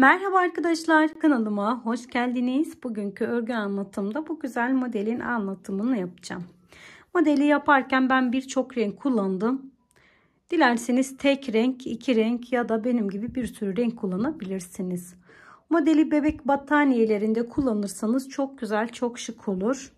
Merhaba arkadaşlar, kanalıma hoş geldiniz. Bugünkü örgü anlatımda bu güzel modelin anlatımını yapacağım. Modeli yaparken ben birçok renk kullandım. Dilerseniz tek renk, iki renk ya da benim gibi bir sürü renk kullanabilirsiniz. Modeli bebek battaniyelerinde kullanırsanız çok güzel, çok şık olur.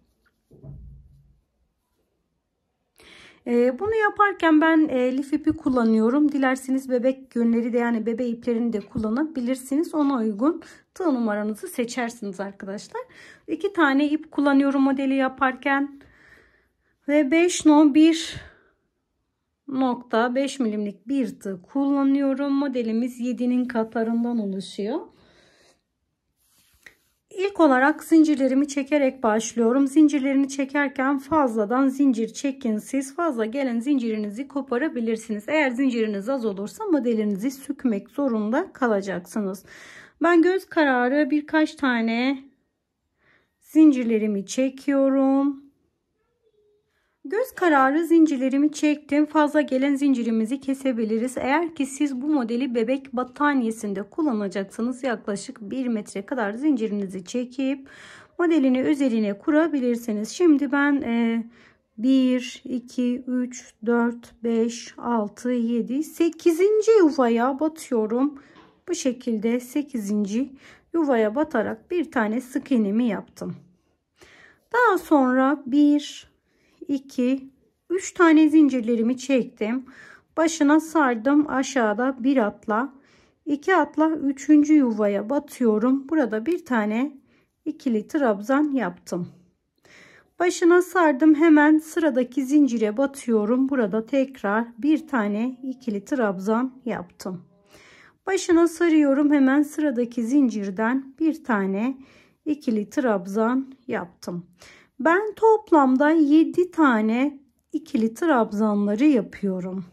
Bunu yaparken ben lif ipi kullanıyorum. Dilerseniz bebek yünleri de yani bebe iplerini de kullanabilirsiniz. Ona uygun tığ numaranızı seçersiniz arkadaşlar. 2 tane ip kullanıyorum modeli yaparken. Ve 1.5 milimlik bir tığ kullanıyorum. Modelimiz 7'nin katlarından oluşuyor. İlk olarak zincirlerimi çekerek başlıyorum. Zincirlerini çekerken fazladan zincir çekin. Siz fazla gelen zincirinizi koparabilirsiniz. Eğer zinciriniz az olursa modelinizi sökmek zorunda kalacaksınız. Ben göz kararı birkaç tane zincirlerimi çekiyorum. Göz kararı zincirlerimi çektim. Fazla gelen zincirimizi kesebiliriz. Eğer ki siz bu modeli bebek battaniyesinde kullanacaksanız yaklaşık 1 metre kadar zincirinizi çekip modelini üzerine kurabilirsiniz. Şimdi ben 1, 2, 3, 4, 5, 6, 7, 8. yuvaya batıyorum. Bu şekilde 8. yuvaya batarak bir tane sık iğnemi yaptım. Daha sonra 1, 2, 3 tane zincirlerimi çektim. Başına sardım. Aşağıda bir atla, 2 atla 3. yuvaya batıyorum. Burada bir tane ikili trabzan yaptım. Başına sardım. Hemen sıradaki zincire batıyorum. Burada tekrar bir tane ikili trabzan yaptım. Başına sarıyorum. Hemen sıradaki zincirden bir tane ikili trabzan yaptım. Ben toplamda 7 tane ikili trabzanları yapıyorum.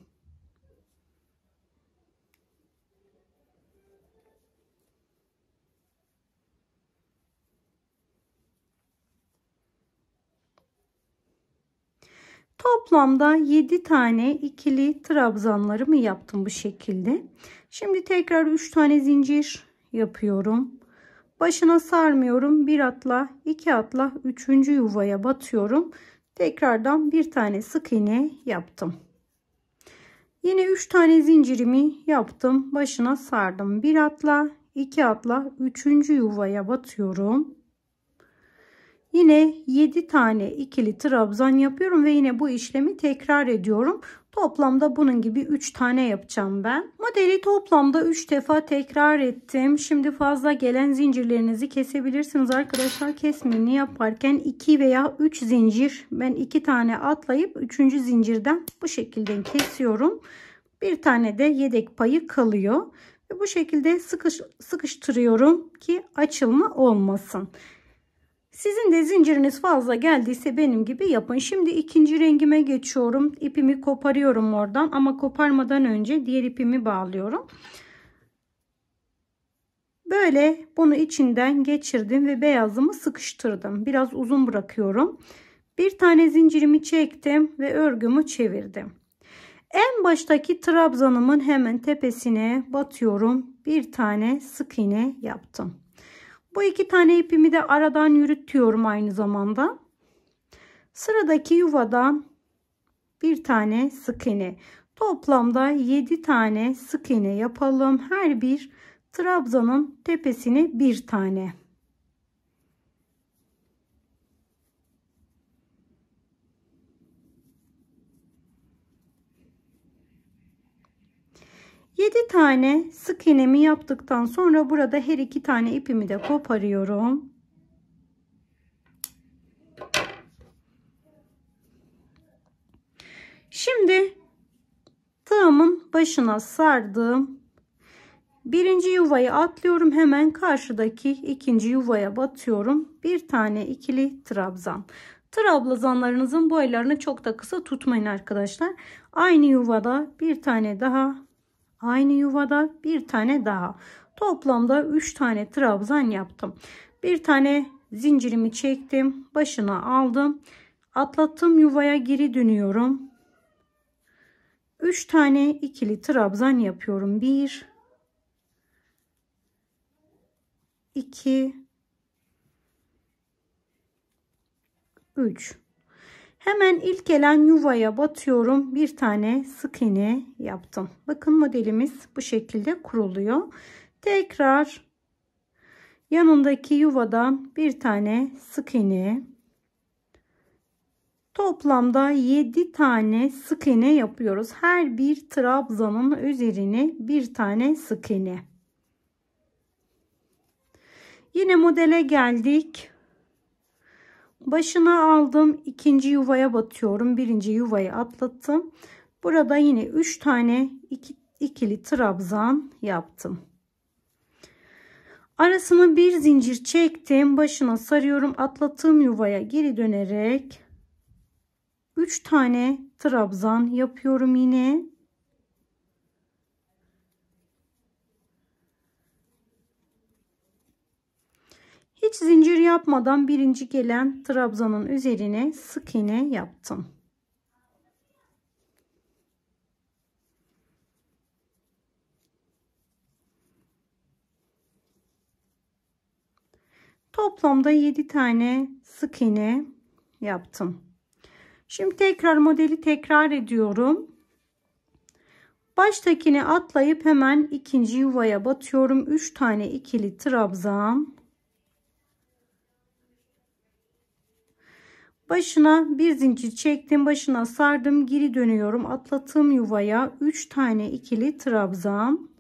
Toplamda 7 tane ikili trabzanlarımı yaptım bu şekilde. Şimdi tekrar 3 tane zincir yapıyorum. Başına sarmıyorum. Bir atla, 2 atla 3. yuvaya batıyorum. Tekrardan bir tane sık iğne yaptım. Yine 3 tane zincirimi yaptım. Başına sardım. Bir atla, 2 atla 3. yuvaya batıyorum. Yine 7 tane ikili trabzan yapıyorum ve yine bu işlemi tekrar ediyorum. Toplamda bunun gibi 3 tane yapacağım ben. Modeli toplamda 3 defa tekrar ettim. Şimdi fazla gelen zincirlerinizi kesebilirsiniz arkadaşlar. Kesmeni yaparken 2 veya 3 zincir, ben 2 tane atlayıp 3. zincirden bu şekilde kesiyorum. Bir tane de yedek payı kalıyor. Ve bu şekilde sıkıştırıyorum ki açılma olmasın. Sizin de zinciriniz fazla geldiyse benim gibi yapın. Şimdi ikinci rengime geçiyorum. İpimi koparıyorum oradan ama koparmadan önce diğer ipimi bağlıyorum. Böyle bunu içinden geçirdim ve beyazımı sıkıştırdım. Biraz uzun bırakıyorum. Bir tane zincirimi çektim ve örgümü çevirdim. En baştaki trabzanımın hemen tepesine batıyorum. Bir tane sık iğne yaptım. Bu 2 tane ipimi de aradan yürütüyorum aynı zamanda. Sıradaki yuvadan bir tane sık iğne. Toplamda 7 tane sık iğne yapalım. Her bir trabzanın tepesine bir tane. Yedi tane sık iğnemi yaptıktan sonra burada her 2 tane ipimi de koparıyorum. Şimdi tığımın başına sardım. Birinci yuvayı atlıyorum. Hemen karşıdaki ikinci yuvaya batıyorum. Bir tane ikili trabzan. Trabzanlarınızın boylarını çok da kısa tutmayın arkadaşlar. Aynı yuvada bir tane daha. Aynı yuvada bir tane daha. Toplamda 3 tane trabzan yaptım. Bir tane zincirimi çektim. Başına aldım. Atlattım, yuvaya geri dönüyorum. 3 tane ikili trabzan yapıyorum. 1, 2, 3. Hemen ilk gelen yuvaya batıyorum. Bir tane sık iğne yaptım. Bakın modelimiz bu şekilde kuruluyor. Tekrar yanındaki yuvadan bir tane sık iğne. Toplamda 7 tane sık iğne yapıyoruz. Her bir trabzanın üzerine bir tane sık iğne. Yine modele geldik. Başına aldım. İkinci yuvaya batıyorum. Birinci yuvayı atlattım. Burada yine 3 tane ikili trabzan yaptım. Arasına bir zincir çektim. Başına sarıyorum. Atlattığım yuvaya geri dönerek 3 tane trabzan yapıyorum yine. Hiç zincir yapmadan birinci gelen trabzanın üzerine sık iğne yaptım. Toplamda 7 tane sık iğne yaptım. Şimdi tekrar modeli tekrar ediyorum. Baştakini atlayıp hemen ikinci yuvaya batıyorum. 3 tane ikili trabzan. Başına bir zincir çektim. Başına sardım. Geri dönüyorum. Atlattığım yuvaya 3 tane ikili trabzan.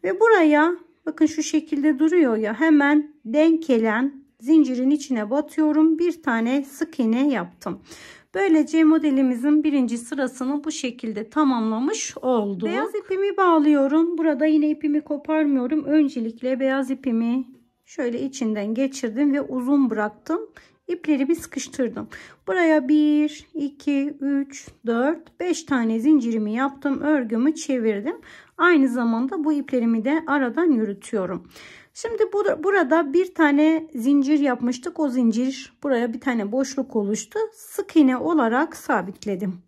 Ve buraya bakın şu şekilde duruyor ya, hemen denk gelen zincirin içine batıyorum. Bir tane sık iğne yaptım. Böylece modelimizin birinci sırasını bu şekilde tamamlamış olduk. Beyaz ipimi bağlıyorum. Burada yine ipimi koparmıyorum. Öncelikle beyaz ipimi şöyle içinden geçirdim ve uzun bıraktım. İpleri bir sıkıştırdım. Buraya 1, 2, 3, 4, 5 tane zincirimi yaptım. Örgümü çevirdim. Aynı zamanda bu iplerimi de aradan yürütüyorum. Şimdi burada bir tane zincir yapmıştık. O zincir buraya bir tane boşluk oluştu. Sık iğne olarak sabitledim.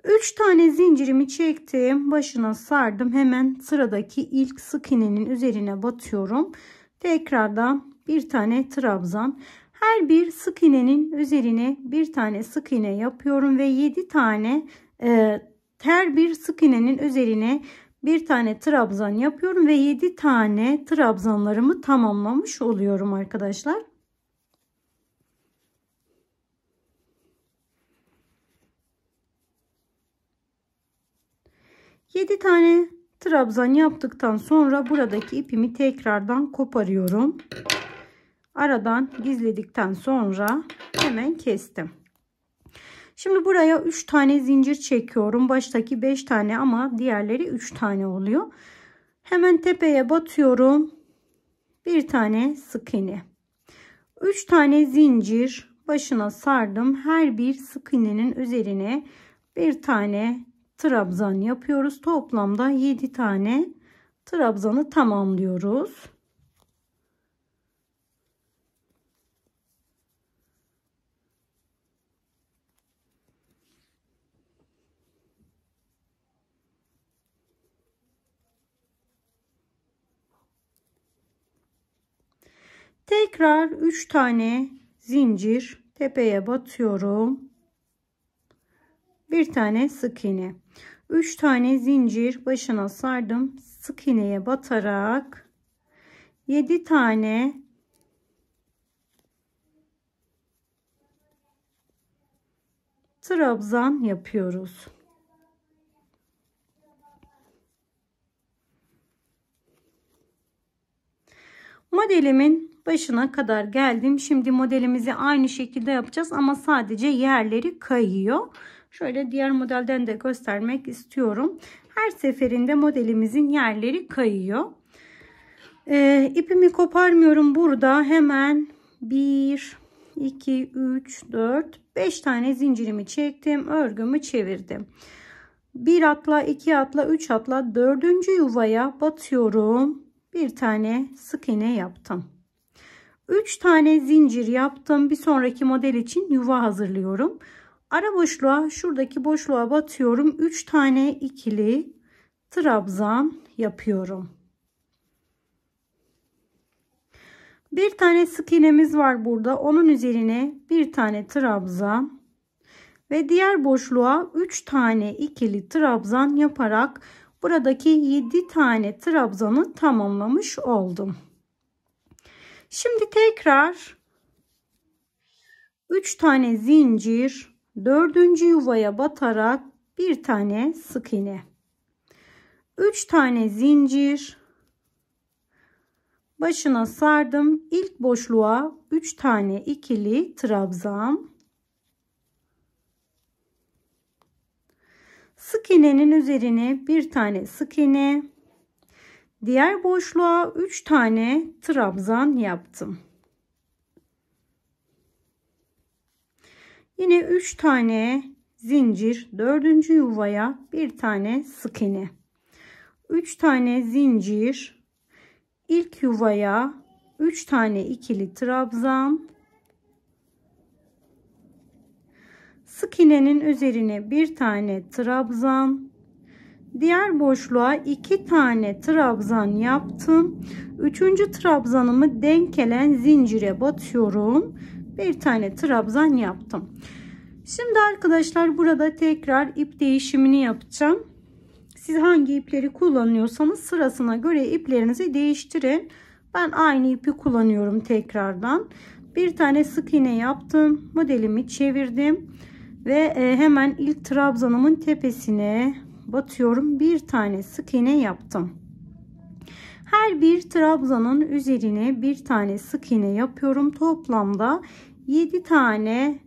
3 tane zincirimi çektim. Başına sardım. Hemen sıradaki ilk sık iğnenin üzerine batıyorum. Tekrardan bir tane trabzan. Her bir sık iğnenin üzerine bir tane sık iğne yapıyorum ve 7 tane her bir sık iğnenin üzerine bir tane trabzan yapıyorum ve 7 tane trabzanlarımı tamamlamış oluyorum arkadaşlar. Yedi tane trabzan yaptıktan sonra buradaki ipimi tekrardan koparıyorum. Aradan gizledikten sonra hemen kestim. Şimdi buraya 3 tane zincir çekiyorum. Baştaki 5 tane ama diğerleri 3 tane oluyor. Hemen tepeye batıyorum. Bir tane sık iğne. 3 tane zincir başına sardım. Her bir sık iğnenin üzerine bir tane trabzan yapıyoruz. Toplamda 7 tane trabzanı tamamlıyoruz. Tekrar 3 tane zincir tepeye batıyorum. Bir tane sık iğne. 3 tane zincir başına sardım. Sık iğneye batarak 7 tane trabzan yapıyoruz. Modelimin başına kadar geldim. Şimdi modelimizi aynı şekilde yapacağız ama sadece yerleri kayıyor. Şöyle diğer modelden de göstermek istiyorum. Her seferinde modelimizin yerleri kayıyor. İpimi koparmıyorum. Burada hemen 1, 2, 3, 4, 5 tane zincirimi çektim. Örgümü çevirdim. 1 atla, 2 atla, 3 atla, 4. yuvaya batıyorum. Bir tane sık iğne yaptım. 3 tane zincir yaptım. Bir sonraki model için yuva hazırlıyorum. Ara boşluğa, şuradaki boşluğa batıyorum. 3 tane ikili trabzan yapıyorum. Bir tane sık iğnemiz var burada. Onun üzerine bir tane trabzan ve diğer boşluğa 3 tane ikili trabzan yaparak buradaki 7 tane trabzanı tamamlamış oldum. Şimdi tekrar 3 tane zincir, 4. yuvaya batarak bir tane sık iğne. 3 tane zincir, başına sardım. İlk boşluğa 3 tane ikili trabzan. Sık iğnenin üzerine bir tane sık iğne. Diğer boşluğa 3 tane trabzan yaptım. Yine 3 tane zincir, 4. yuvaya bir tane sık iğne. 3 tane zincir, ilk yuvaya 3 tane ikili trabzan. Sık iğnenin üzerine bir tane trabzan. Diğer boşluğa 2 tane trabzan yaptım. 3. trabzanımı denk gelen zincire batıyorum. Bir tane trabzan yaptım. Şimdi arkadaşlar burada tekrar ip değişimini yapacağım. Siz hangi ipleri kullanıyorsanız sırasına göre iplerinizi değiştirin. Ben aynı ipi kullanıyorum tekrardan. Bir tane sık iğne yaptım. Modelimi çevirdim. Ve hemen ilk trabzanımın tepesine batıyorum. Bir tane sık iğne yaptım. Her bir trabzanın üzerine bir tane sık iğne yapıyorum. Toplamda 7 tane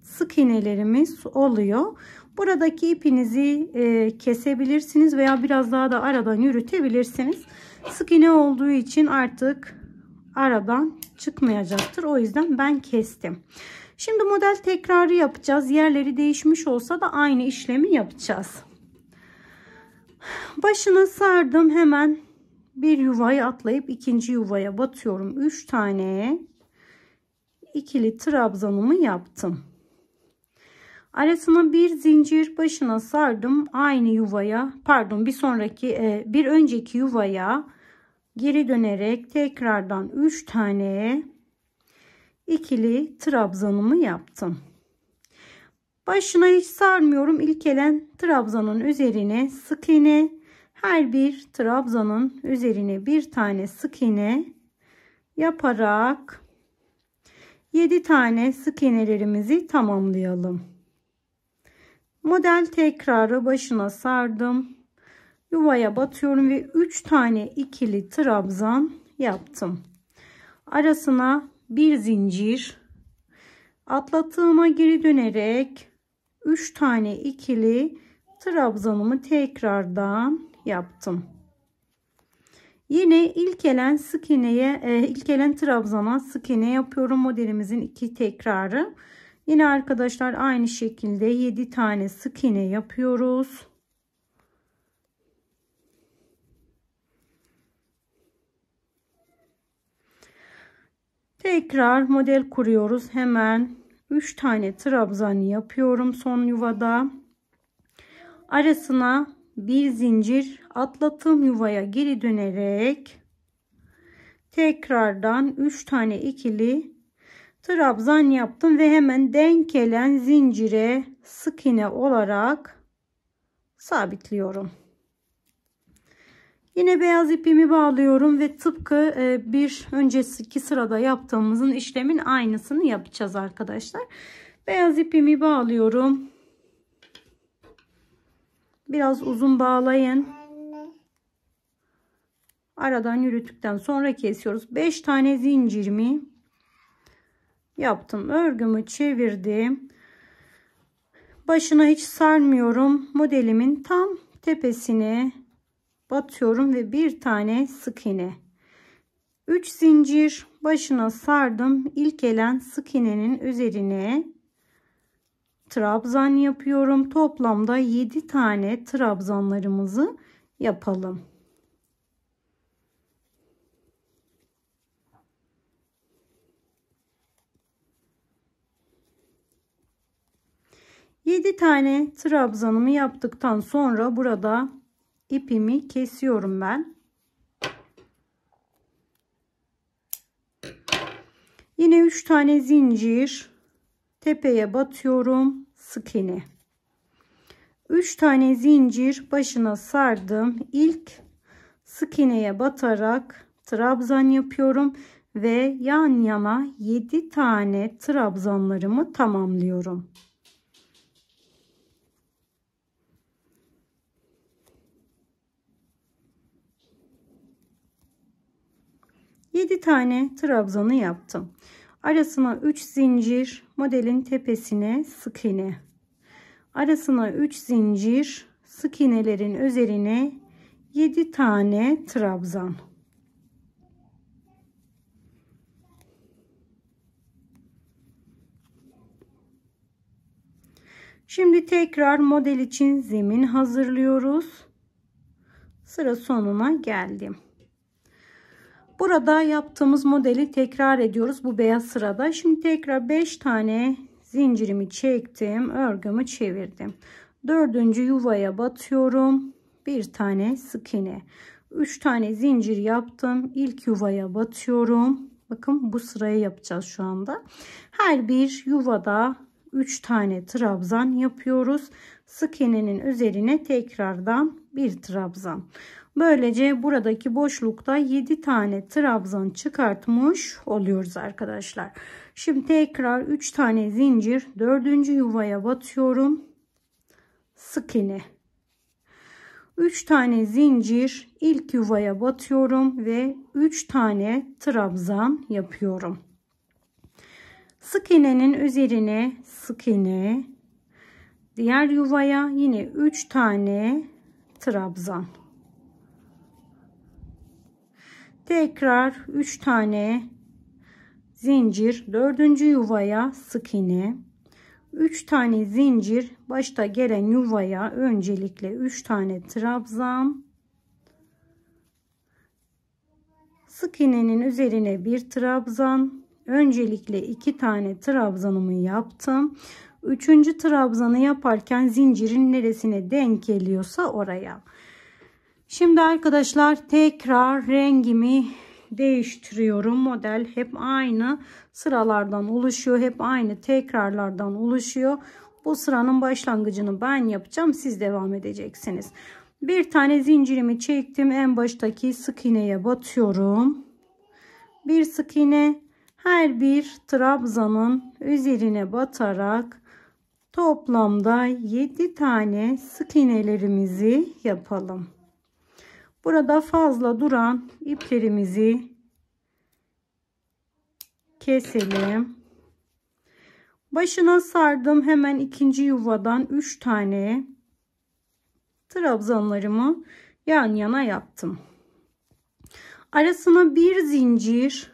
sık iğnelerimiz oluyor. Buradaki ipinizi kesebilirsiniz veya biraz daha da aradan yürütebilirsiniz. Sık iğne olduğu için artık aradan çıkmayacaktır. O yüzden ben kestim. Şimdi model tekrarı yapacağız. Yerleri değişmiş olsa da aynı işlemi yapacağız. Başına sardım. Hemen bir yuvayı atlayıp ikinci yuvaya batıyorum. 3 tane ikili trabzanımı yaptım. Arasına bir zincir, başına sardım. Aynı yuvaya, pardon, bir önceki yuvaya geri dönerek tekrardan 3 tane ikili trabzanımı yaptım. Başına hiç sarmıyorum. İlk gelen trabzanın üzerine sık iğne, her bir trabzanın üzerine bir tane sık iğne yaparak 7 tane sık iğnelerimizi tamamlayalım. Model tekrarı, başına sardım. Yuvaya batıyorum ve 3 tane ikili trabzan yaptım. Arasına bir zincir, atlattığıma geri dönerek 3 tane ikili trabzanımı tekrardan yaptım. Yine ilk gelen trabzana sık iğne yapıyorum. Modelimizin 2 tekrarı. Yine arkadaşlar aynı şekilde 7 tane sık iğne yapıyoruz. Tekrar model kuruyoruz. Hemen 3 tane trabzan yapıyorum son yuvada. Arasına bir zincir, atlattığım yuvaya geri dönerek tekrardan 3 tane ikili trabzan yaptım ve hemen denk gelen zincire sık iğne olarak sabitliyorum. Yine beyaz ipimi bağlıyorum ve tıpkı bir önceki sırada yaptığımızın işlemin aynısını yapacağız arkadaşlar. Beyaz ipimi bağlıyorum. Biraz uzun bağlayın. Aradan yürüttükten sonra kesiyoruz. 5 tane zincirimi yaptım. Örgümü çevirdim. Başına hiç sarmıyorum. Modelimin tam tepesine batıyorum ve bir tane sık iğne. 3 zincir, başına sardım. İlk gelen sık iğnenin üzerine trabzan yapıyorum. Toplamda 7 tane trabzanlarımızı yapalım. Yedi tane trabzanımı yaptıktan sonra burada ipimi kesiyorum ben. Yine 3 tane zincir tepeye batıyorum, sık iğne. 3 tane zincir başına sardım. İlk sık iğneye batarak trabzan yapıyorum ve yan yana 7 tane trabzanlarımı tamamlıyorum. Yedi tane trabzanı yaptım. Arasına 3 zincir, modelin tepesine sık iğne. Arasına 3 zincir, sık iğnelerin üzerine 7 tane trabzan. Şimdi tekrar model için zemin hazırlıyoruz. Sıra sonuna geldim. Burada yaptığımız modeli tekrar ediyoruz bu beyaz sırada. Şimdi tekrar 5 tane zincirimi çektim, örgümü çevirdim. 4. yuvaya batıyorum. Bir tane sık iğne. 3 tane zincir yaptım. İlk yuvaya batıyorum. Bakın bu sırayı yapacağız şu anda. Her bir yuvada 3 tane trabzan yapıyoruz. Sık iğnenin üzerine tekrardan bir trabzan. Böylece buradaki boşlukta 7 tane trabzan çıkartmış oluyoruz arkadaşlar. Şimdi tekrar 3 tane zincir 4. yuvaya batıyorum. Sık iğne. 3 tane zincir ilk yuvaya batıyorum ve 3 tane trabzan yapıyorum. Sık iğnenin üzerine sık iğne. Diğer yuvaya yine 3 tane trabzan. Tekrar 3 tane zincir 4. yuvaya sık iğne. 3 tane zincir başta gelen yuvaya öncelikle 3 tane trabzan. Sık iğnenin üzerine bir trabzan. Öncelikle 2 tane trabzanımı yaptım. 3. trabzanı yaparken zincirin neresine denk geliyorsa oraya. Şimdi arkadaşlar tekrar rengimi değiştiriyorum. Model hep aynı sıralardan oluşuyor. Hep aynı tekrarlardan oluşuyor. Bu sıranın başlangıcını ben yapacağım. Siz devam edeceksiniz. Bir tane zincirimi çektim. En baştaki sık iğneye batıyorum. Bir sık iğne. Her bir trabzanın üzerine batarak toplamda 7 tane sık iğnelerimizi yapalım. Burada fazla duran iplerimizi keselim. Başına sardım. Hemen ikinci yuvadan 3 tane trabzanlarımı yan yana yaptım. Arasına bir zincir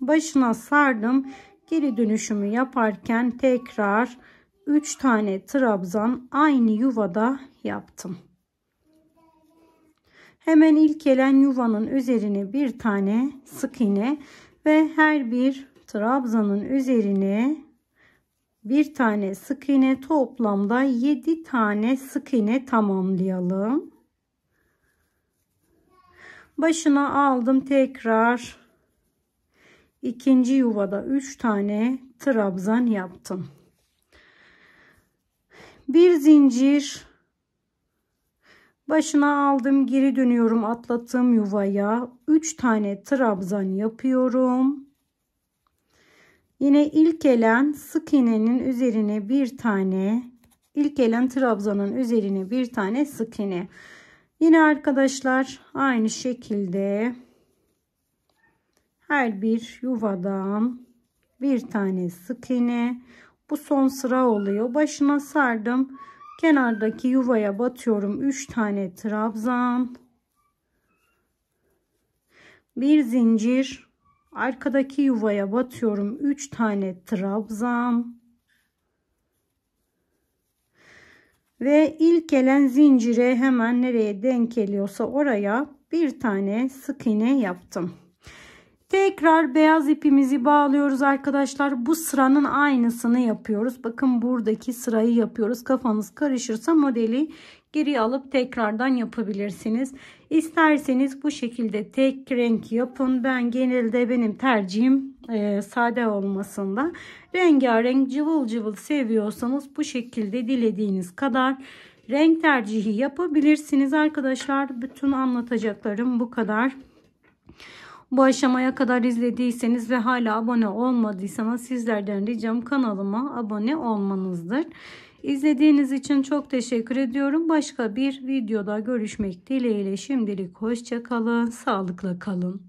başına sardım. Geri dönüşümü yaparken tekrar 3 tane trabzan aynı yuvada yaptım. Hemen ilk gelen yuvanın üzerine bir tane sık iğne ve her bir trabzanın üzerine bir tane sık iğne, toplamda 7 tane sık iğne tamamlayalım. Başına aldım, tekrar ikinci yuvada 3 tane trabzan yaptım. Bir zincir başına aldım, geri dönüyorum atlattığım yuvaya 3 tane trabzan yapıyorum. Yine ilk gelen sık iğnenin üzerine bir tane, ilk gelen trabzanın üzerine bir tane sık iğne. Yine arkadaşlar aynı şekilde her bir yuvadan bir tane sık iğne. Bu son sıra oluyor. Başına sardım. Kenardaki yuvaya batıyorum 3 tane trabzan. Bir zincir. Arkadaki yuvaya batıyorum 3 tane trabzan. Ve ilk gelen zincire hemen nereye denk geliyorsa oraya bir tane sık iğne yaptım. Tekrar beyaz ipimizi bağlıyoruz arkadaşlar. Bu sıranın aynısını yapıyoruz. Bakın buradaki sırayı yapıyoruz. Kafanız karışırsa modeli geri alıp tekrardan yapabilirsiniz. İsterseniz bu şekilde tek renk yapın. Ben genelde benim tercihim sade olmasında. Rengarenk cıvıl cıvıl seviyorsanız bu şekilde dilediğiniz kadar renk tercihi yapabilirsiniz arkadaşlar. Bütün anlatacaklarım bu kadar. Bu aşamaya kadar izlediyseniz ve hala abone olmadıysanız sizlerden ricam kanalıma abone olmanızdır. İzlediğiniz için çok teşekkür ediyorum. Başka bir videoda görüşmek dileğiyle şimdilik hoşça kalın, sağlıkla kalın.